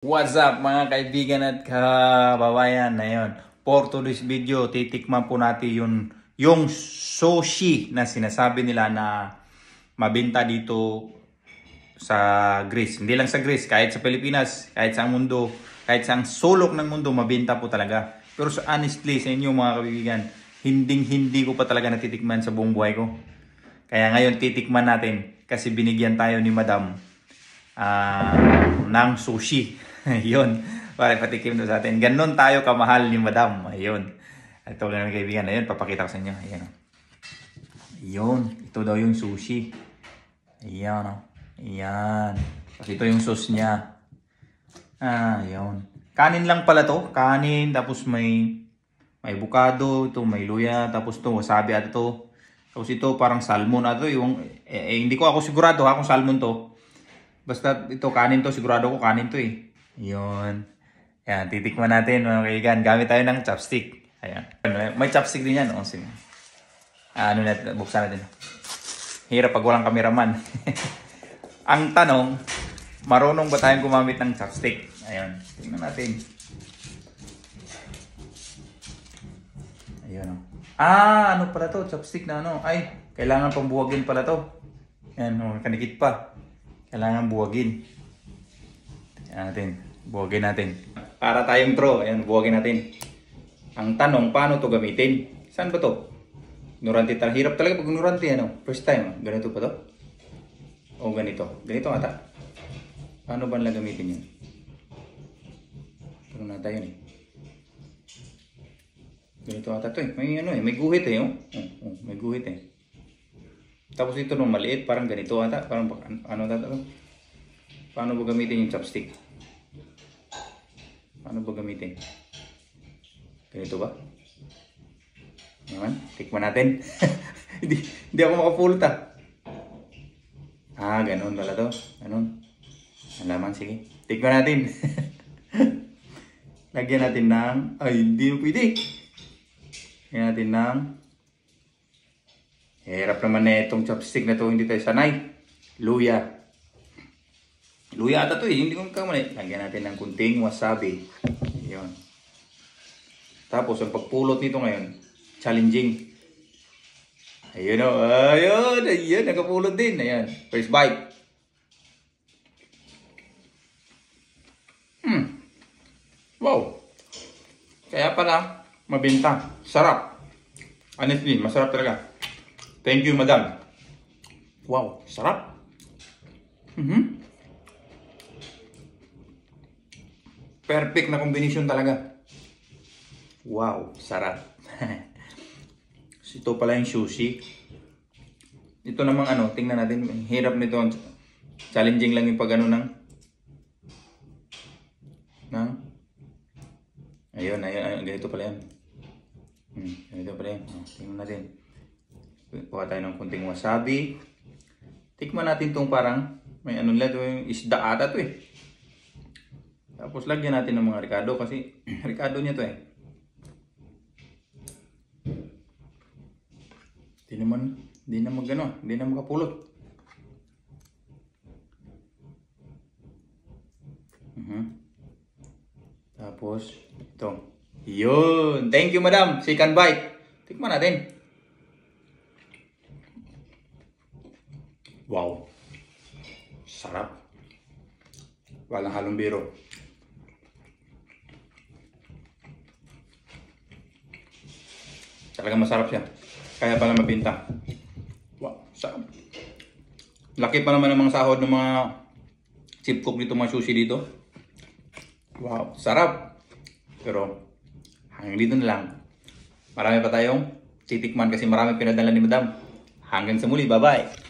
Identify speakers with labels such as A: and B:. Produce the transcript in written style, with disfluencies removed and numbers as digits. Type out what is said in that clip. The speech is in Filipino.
A: What's up mga kaibigan at kababayan? Ngayon, for today's video, titikman po natin yung sushi na sinasabi nila na mabenta dito sa Greece. Hindi lang sa Greece, kahit sa Pilipinas, kahit sa mundo, kahit sa sulok ng mundo, mabenta po talaga. Pero honestly, sa inyo mga kaibigan, hindi ko pa talaga natitikman sa buong buhay ko. Kaya ngayon titikman natin kasi binigyan tayo ni Madam ng sushi. Yun, para patikim sa atin. Ganon tayo kamahal ni Madam. Ayun. Ito lang kaibigan. Ayun, papakita ko sa inyo. Ayun. Ayun. Ito daw yung sushi. Ayan. Ayan. Tapos ito yung sauce niya. Ayun. Kanin lang pala to. Kanin. Tapos may avocado. Ito may luya. Tapos to wasabi at ito. Tapos ito parang salmon at ito. Yung, hindi ko ako sigurado kung salmon to. Basta ito kanin to. Sigurado ko kanin to eh. Yun. Ayan, titikman natin mga kaibigan. Gamit tayo ng chopstick. Ayan. May chopstick din yan. O, sige. Ano natin, buksan natin. Hirap pag walang kameraman. Ang tanong, marunong ba tayong gumamit ng chopstick? Ayan. Tingnan natin. Ayan. Ano pala to? Chopstick na ano? Ay, kailangan pang buwagin pala to. Ayan, kanikit pa. Kailangan buwagin. Ayan natin. Buwagin natin. Para tayong pro. Ayan, buwagin natin. Ang tanong, paano to gamitin? Saan ba to? Ignorante talaga. Hirap talaga pag ignorante. Ano? First time. Ganito pa to? O ganito. Ganito ata. Paano ba nila gamitin yun? Tanong na tayo eh. Ganito ata to eh. May ano eh. May guhit eh. May guhit eh. Tapos ito nung maliit. Parang ganito ata. Parang ano ata to? Paano ba gamitin yung chopstick? Paano ba gamitin? Ganito ba? Naman, tikman natin. hindi ako makapulot Ganon pala to. Ganon. Alaman, sige. Tikman natin. Lagyan natin ng... Ay, hindi mo pwede. Lagyan natin ng... Hirap naman na itong chopstick na to. Hindi tayo sanay. Luya. Luya ata to eh, hindi ko kamali. Lagyan natin ng kunting wasabi. Ayun. Tapos ang pagpulot nito ngayon, challenging. Ayun o, ayun, nakapulot din. Ayan, first bite. Wow. Kaya pala, mabenta. Sarap. Honestly, masarap talaga. Thank you, Madam. Wow, sarap. Perfect na combination talaga. Wow, sarap. Ito pala yung sushi. Ito namang ano, tingnan natin. Hirap nito. Challenging lang yung pag ano ng ayun, ganito pala yan. Ganito pala yan. Tingnan natin. Kuha tayo ng kunting wasabi. Tikman natin itong parang may ano nila, yung isda ata to eh. Tapos lagyan natin ng mga ricado kasi ricado niya to eh. Hindi na makapulot. Tapos ito. Yun. Thank you, Madam. Second bite. Tikman natin. Wow. Sarap. Walang halong biro. Talagang masarap siya. Kaya pala mabenta. Wow, sarap. Laki pa naman ng mga sahod ng mga chip cook dito, mga sushi dito. Wow, sarap. Pero hanggang dito na lang. Marami pa tayong titikman kasi marami pinadala ni Madam. Hanggang sa muli, bye-bye.